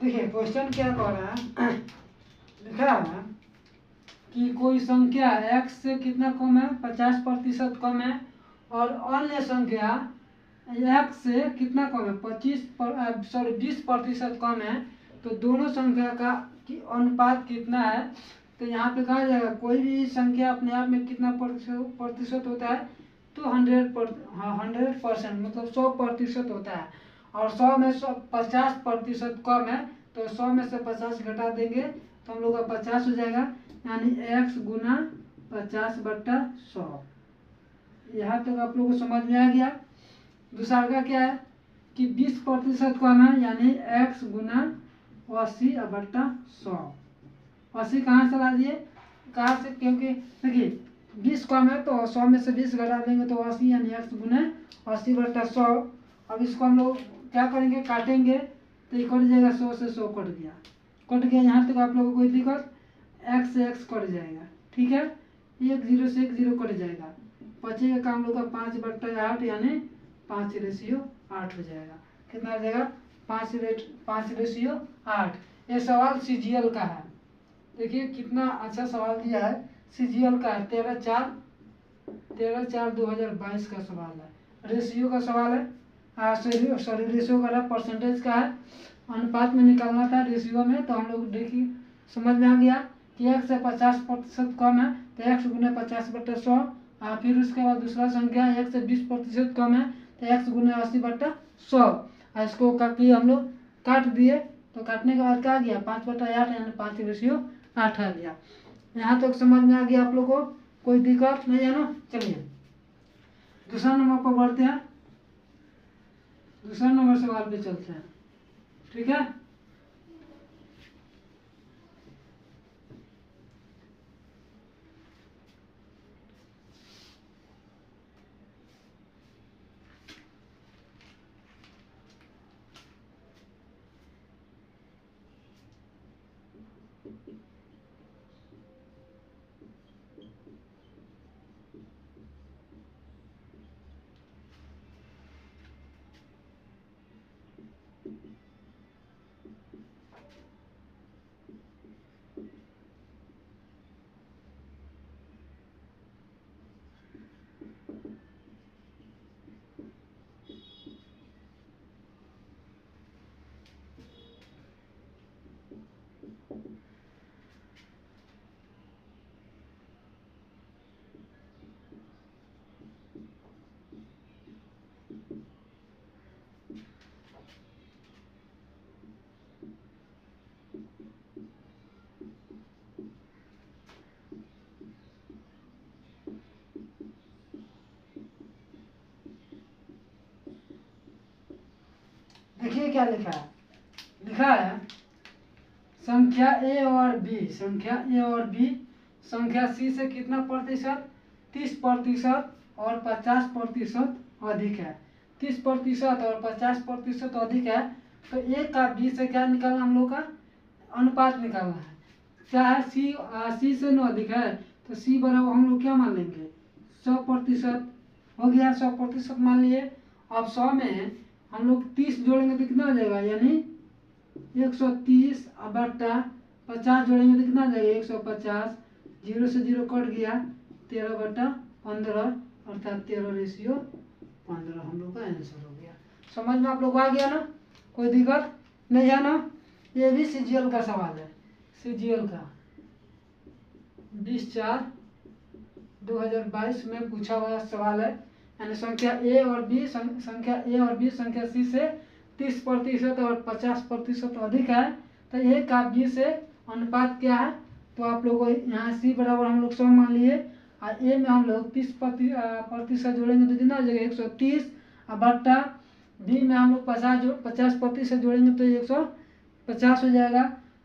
देखिए क्वेश्चन क्या कह रहा है, लिखा है कि कोई संख्या x से कितना कम है, 50% कम है, और अन्य संख्या x से कितना कम है, 20% कम है, तो दोनों संख्या का अनुपात कितना है। तो यहाँ पे कहा जाएगा कोई भी संख्या अपने आप में कितना प्रतिशत होता है, तो 100% मतलब 100% होता है, और 100 में 50% कम है, तो 100 में से 50 घटा देंगे तो हम लोग का 50 हो जाएगा, यानी x गुना 50/100। यहाँ तक आप लोगों को समझ में आ गया। दूसरा का क्या है कि 20% कम है, यानी x गुना 80/100। 80 कहाँ से ला दिए, कहाँ से, क्योंकि देखिए 20 कम है तो 100 में से 20 घटा देंगे तो 80, यानी x गुना 80/100। अब इसको हम लोग क्या करेंगे, काटेंगे, तो ये कट जाएगा, 100 से 100 कट गया। यहाँ तक आप लोगों को कोई दिक्कत, x से x कट जाएगा, ठीक है, 1 0 से 1 0 कट जाएगा, बचेगा काम लोग का 5/8, यानी 5:8 हो जाएगा। कितना आ जाएगा, 5:8। ये सवाल CGL का है। देखिए कितना अच्छा सवाल दिया है, CGL का है, 13/4/2022 का सवाल है, रेशियो का सवाल है। सॉरी रेशियो का परसेंटेज का है, अनुपात में निकालना था रेशियो में। तो हम लोग देखिए समझ में आ गया कि x से 50% कम है, तो x गुना 50/100। फिर उसके बाद दूसरा संख्या x से 20% कम है, तो x गुना 80/100। इसको काटिए, हम लोग काट दिए, तो काटने के बाद क्या आ गया, 5/8, यानी 5:8 आ गया। यहाँ तक समझ में आ गया आप लोग को, कोई दिक्कत नहीं है ना। चलिए दूसरा नंबर पर बढ़ते हैं, दूसरा नंबर सवाल पे चलते हैं, ठीक है। देखिए क्या लिखा है, लिखा है संख्या A और B, संख्या A और B संख्या C से कितना प्रतिशत, 30% और 50% अधिक है। 30% और 50% अधिक है, तो A का B से क्या निकालना, हम लोग का अनुपात निकालना है। क्या है, C से न अधिक है, तो C बराबर हम लोग क्या मान लेंगे, 100% हो गया, 100% मान लिए। अब 100 में हम लोग 30 जोड़ेंगे तो कितना हो जाएगा, यानी 130/50 जोड़ेंगे तो कितना आ जाएगा, 150। 0 से 0 कट गया, 13/15, अर्थात 13:15 हम लोग का आंसर हो गया। समझ में आप लोग आ गया ना, कोई दिक्कत नहीं है ना। ये भी CGL का सवाल है, CGL का 20/4/2022 में पूछा हुआ सवाल है। यानी संख्या A और B, संख्या A और B संख्या C से 30% और 50% अधिक है, तो A का B से अनुपात क्या है। तो आप लोग को यहाँ C बराबर हम लोग 100 मान लिए, और A में हम लोग 30% जोड़ेंगे तो कितना हो जाएगा, 130, और बट्टा B में हम लोग 50% जोड़ेंगे तो 150 हो जाएगा।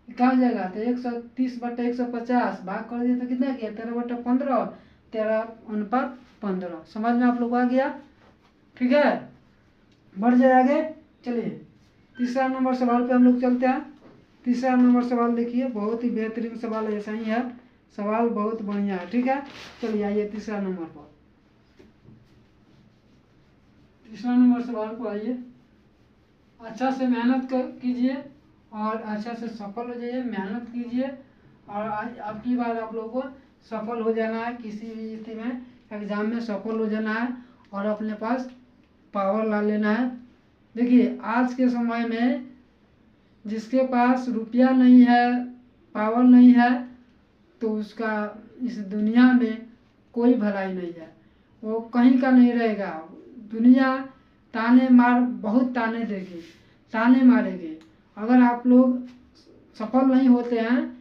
क्या हो जाएगा, तो 130/150 भाग कर दिए तो कितना किया, 13/15, 13:15। समझ में आप लोग आ गया, ठीक है। बढ़ जाए आगे, चलिए तीसरा नंबर सवाल पे हम लोग चलते हैं। तीसरा नंबर सवाल देखिए, बहुत ही बेहतरीन सवाल है, ऐसा ही है, सवाल बहुत बढ़िया है, ठीक है। चलिए आइए तीसरा नंबर पर, तीसरा नंबर सवाल को आइए, अच्छा से मेहनत कीजिए और अच्छा से सफल हो जाइए, मेहनत कीजिए और आपकी बार आप लोगों को सफल हो जाना है, किसी भी स्थिति में एग्ज़ाम में सफल हो जाना है और अपने पास पावर ला लेना है। देखिए आज के समय में जिसके पास रुपया नहीं है, पावर नहीं है, तो उसका इस दुनिया में कोई भलाई नहीं है, वो कहीं का नहीं रहेगा। दुनिया ताने मार बहुत ताने देगी, ताने मारेगी। अगर आप लोग सफल नहीं होते हैं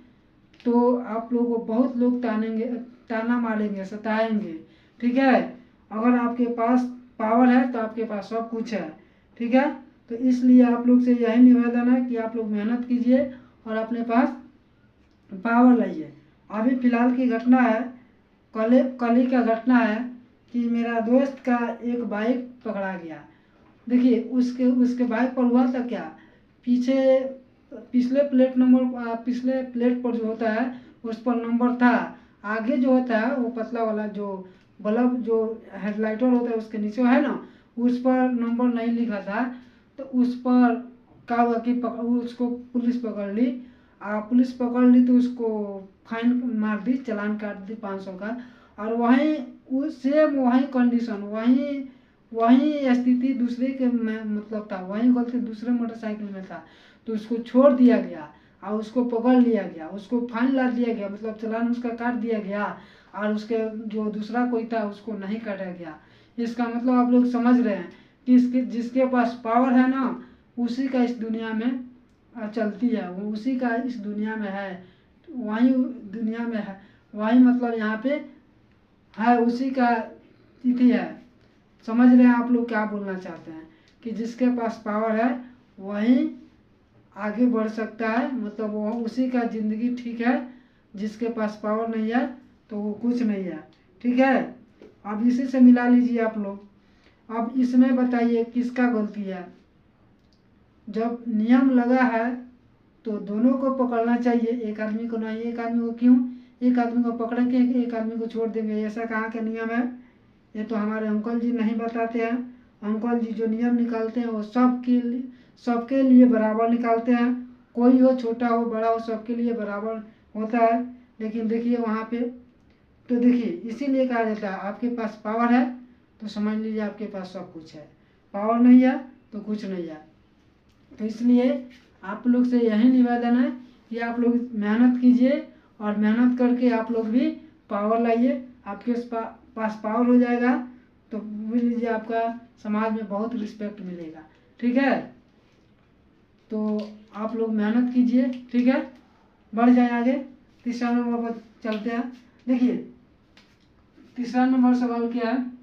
तो आप लोगों को बहुत लोग ताना मारेंगे, सताएंगे। ठीक है, अगर आपके पास पावर है तो आपके पास सब कुछ है। ठीक है, तो इसलिए आप लोग से यही निवेदन है कि आप लोग मेहनत कीजिए और अपने पास पावर लाइए। अभी फिलहाल की घटना है, कल ही का घटना है कि मेरा दोस्त का एक बाइक पकड़ा गया। देखिए उसके बाइक पर हुआ था क्या, पिछले प्लेट पर जो होता है उस पर नंबर था, आगे जो होता है वो पतला वाला जो बल्ब जो हेडलाइटर होता है उसके नीचे है ना, उस पर नंबर नहीं लिखा था। तो उस पर क्या हुआ कि उसको पुलिस पकड़ ली। पुलिस पकड़ ली तो उसको फाइन मार दी, चालान काट दी 500 का। और सेम वही कंडीशन, वही स्थिति दूसरे के में मतलब था, वही गलती दूसरे मोटरसाइकिल में था। तो उसको छोड़ दिया गया और उसको पकड़ लिया गया, उसको फाइन ला दिया गया, मतलब चालान उसका काट दिया गया और उसके जो दूसरा कोई था उसको नहीं काटा गया। इसका मतलब आप लोग समझ रहे हैं कि जिसके पास पावर है ना उसी का इस दुनिया में चलती है, वो उसी का इस दुनिया में है, वही दुनिया में है, वही मतलब यहाँ पे है, उसी का तिथि है। समझ रहे हैं आप लोग क्या बोलना चाहते हैं कि जिसके पास पावर है वही आगे बढ़ सकता है, मतलब वो उसी का ज़िंदगी ठीक है। जिसके पास पावर नहीं है तो वो कुछ नहीं है। ठीक है, अब इसी से मिला लीजिए आप लोग। अब इसमें बताइए किसका गलती है। जब नियम लगा है तो दोनों को पकड़ना चाहिए, एक आदमी को नहीं। एक आदमी को क्यों, एक आदमी को पकड़ेंगे एक आदमी को छोड़ देंगे, ऐसा कहाँ का नियम है। ये तो हमारे अंकल जी नहीं बताते हैं। अंकल जी जो नियम निकालते हैं वो सबके लिए बराबर निकालते हैं, कोई हो छोटा हो बड़ा हो सबके लिए बराबर होता है। लेकिन देखिए वहाँ पे तो देखिए इसीलिए कहा जाता है आपके पास पावर है तो समझ लीजिए आपके पास सब कुछ है, पावर नहीं है तो कुछ नहीं है। तो इसलिए आप लोग से यही निवेदन है कि आप लोग मेहनत कीजिए और मेहनत करके आप लोग भी पावर लाइए। आपके पास पावर हो जाएगा तो समझ लीजिए आपका समाज में बहुत रिस्पेक्ट मिलेगा। ठीक है, तो आप लोग मेहनत कीजिए। ठीक है, बढ़ जाए आगे। तीसरा नंबर पर चलते हैं। देखिए तीसरा नंबर सवाल क्या है।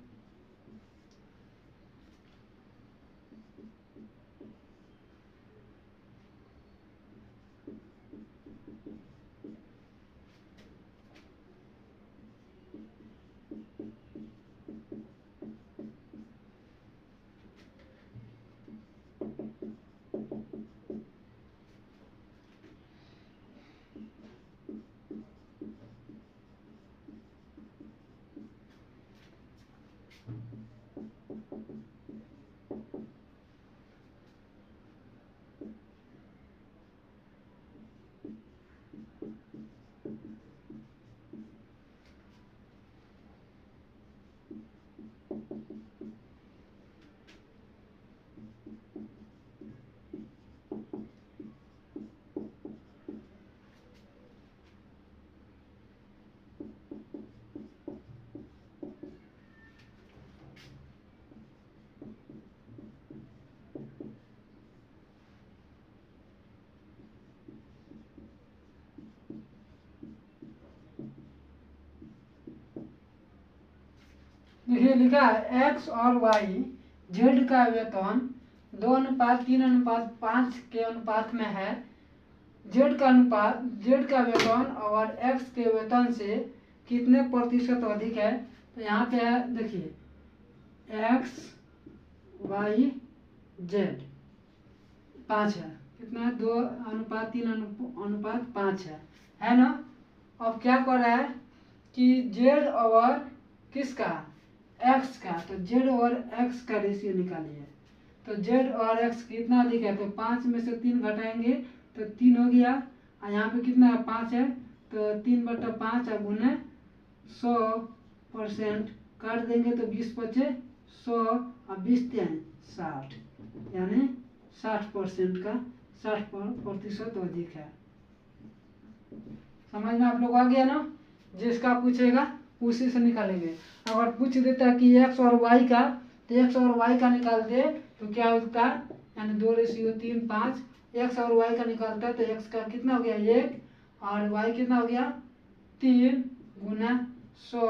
देखिए लिखा है एक्स और वाई जेड का वेतन 2:3:5 के अनुपात में है। जेड का वेतन और एक्स के वेतन से कितने प्रतिशत अधिक है। तो यहाँ पे है देखिए एक्स वाई जेड 5 है, कितना है 2:3:5 है ना। अब क्या कर रहा है कि जेड और किसका एक्स का, तो जेड और एक्स का रेशियो निकालिए। तो जेड और एक्स कितना अधिक है, तो 5 में से 3 घटाएंगे तो 3 हो गया, और यहाँ पे कितना है 5 है, तो 3/5 और गुने 100% काट देंगे तो 20 बचे 100 और 20 3 60, यानी 60% का 60% अधिक है। समझ में आप लोग आ गया ना। जिसका पूछेगा उसी से निकालेंगे। अगर पूछ देता है कि एक्स और वाई का, तो एक्स और वाई का निकाल दे तो क्या होता है, यानी 2:3 5। एक्स और वाई का निकालता है तो एक्स का कितना हो गया 1 और वाई कितना हो गया 3 गुना 100,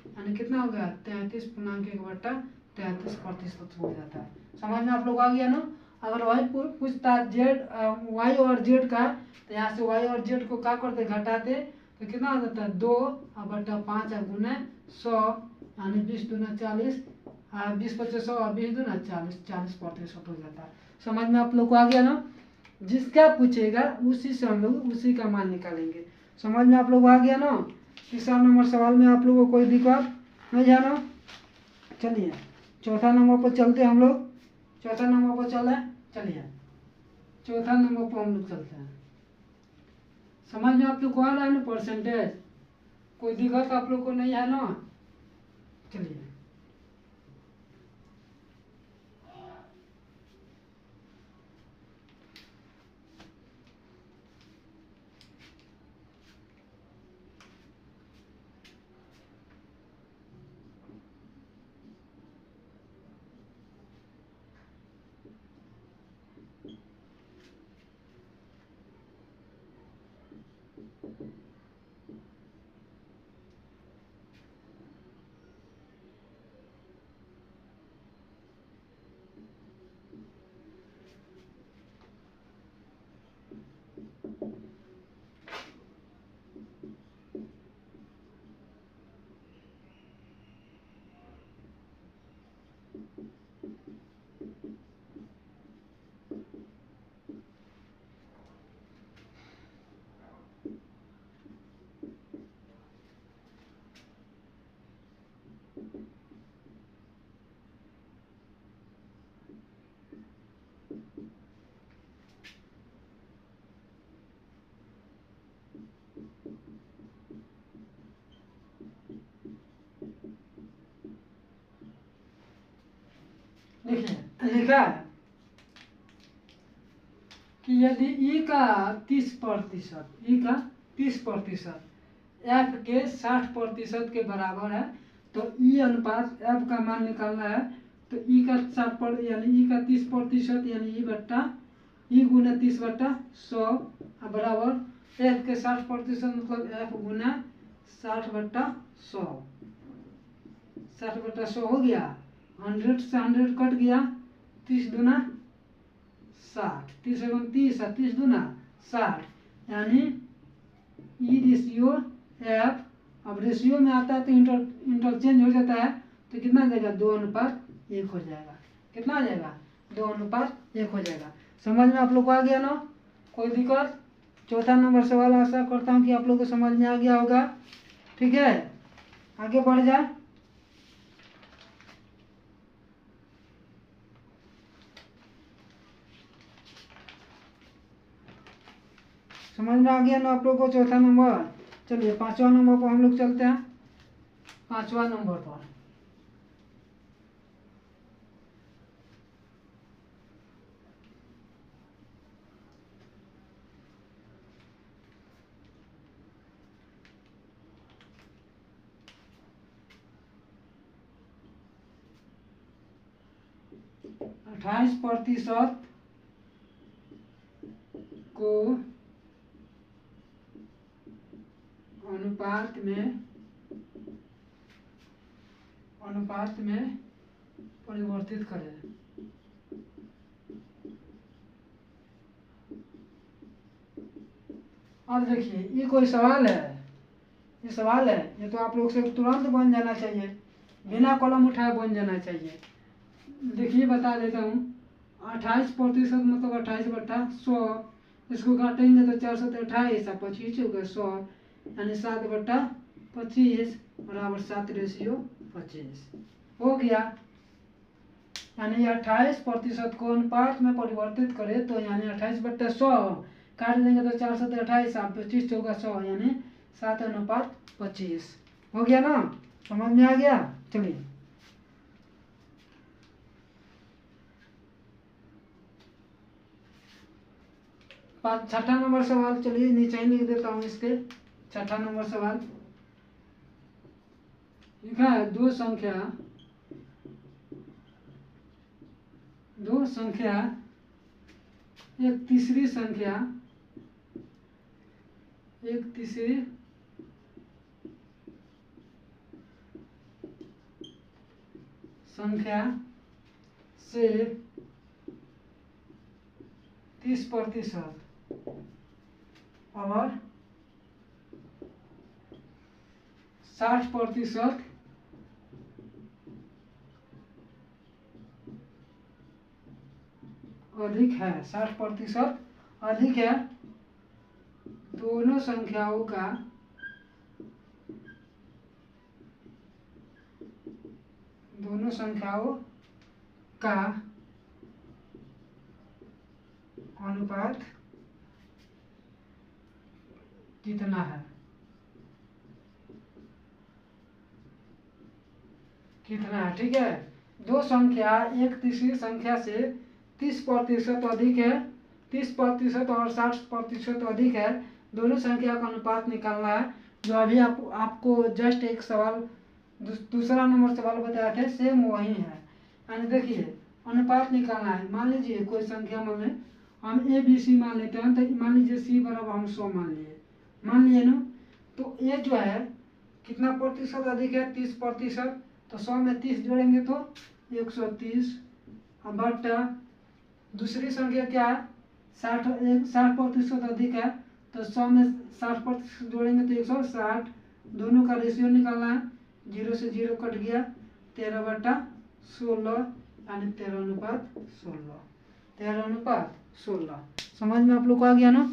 यानी कितना हो गया 33.1/33% हो जाता है। समझ में आप लोग आ गया ना। अगर वाई पूछता है जेड वाई और जेड का, तो यहाँ से वाई और जेड को क्या करते घटाते तो कितना हो जाता है 2/5 गुना 100, यानी 20 दूना 40, 20 पच्चीस 100 और 20 दूना 40% हो जाता है। समझ में आप लोग को आ गया ना। जिसका पूछेगा उसी से हम लोग उसी का मान निकालेंगे। समझ में आप लोग आ गया ना। तीसरा नंबर सवाल में आप लोगों को कोई दिक्कत नहीं है ना। चलिए चौथा नंबर पर चलते हैं हम लोग। चौथा नंबर पर चले, चलिए चौथा नंबर पर हम लोग चलते हैं। समझ में आप लोग को आ रहा है ना परसेंटेज, कोई दिक्कत आप लोग को नहीं है ना। चलिए देखिए लिखा है कि यदि ई का 30%, ई का 30% एफ के 60% के बराबर है, तो ई अनुपात एफ का मान निकालना है। तो ई का 60 यानी ई का 30% यानी ई बट्टा ई गुना 30/100 बराबर एफ के 60% मतलब एफ गुना 60/100। 60/100 हो गया, 100 से 100 कट गया, 30 दूना 60, 30 एवं 30 और 30 दूना 60, यानी ई रेशियो एफ। अब रेशियो में आता है तो इंटरचेंज हो जाता है, तो कितना आ जाएगा 2:1 हो जाएगा। कितना आ जाएगा 2:1 हो जाएगा। समझ में आप लोग को आ गया ना, कोई दिक्कत। चौथा नंबर सवाल आशा करता हूँ कि आप लोग को समझ में आ गया होगा। ठीक है, आगे बढ़ जाए। समझ में आ गया ना आप लोग को चौथा नंबर। चलिए पांचवा नंबर पर हम लोग चलते हैं। पांचवा नंबर पर अट्ठाईस प्रतिशत को अनुपात में परिवर्तित करें। अब देखिए ये कोई सवाल है, ये सवाल है, ये तो आप लोग से तुरंत बन जाना चाहिए, बिना कलम उठाए बन जाना चाहिए। देखिए बता देता हूँ, 28% मतलब 28/100, इसको काटेंगे तो 428 और 25 होगा 100, यानी 7/25 बराबर 7:25 हो गया। यानी 28% को अनुपात में परिवर्तित करें तो यानी 28/100 काट देंगे तो 4 7 28, 25 चौका 100 यानी 7:25 हो गया ना। समझ में आ गया। चलिए छठा नंबर सवाल, चलिए नीचे ही लिख देता हूँ इसके। छठा नंबर सवाल लिखा है, दो संख्या एक तीसरी संख्या से 30% और 60% अधिक है, 60% अधिक है, दोनों संख्याओं का अनुपात कितना है? ठीक है। दो संख्या एक तीसरी संख्या से 30% अधिक है, 30% और 60% अधिक है, दोनों संख्या का अनुपात निकालना है। जो अभी आपको जस्ट एक सवाल दूसरा नंबर सवाल बताया थे, सेम वही है। यानी देखिए अनुपात निकालना है। मान लीजिए कोई संख्या मान लें, हम ए बी सी मान लेते हैं, तो मान लीजिए सी बराबर हम 100 मान लिए ना। तो ये जो है कितना प्रतिशत अधिक है? 30%। तो 100 में 30 जोड़ेंगे तो 130 बटा दूसरी संख्या क्या है? 60% अधिक है, तो 100 में 60% जोड़ेंगे तो 160। दोनों का रेशियो निकालना है, 0 से 0 कट गया, 13/16 यानी 13:16। 13:16 समझ में आप लोग को आ गया ना।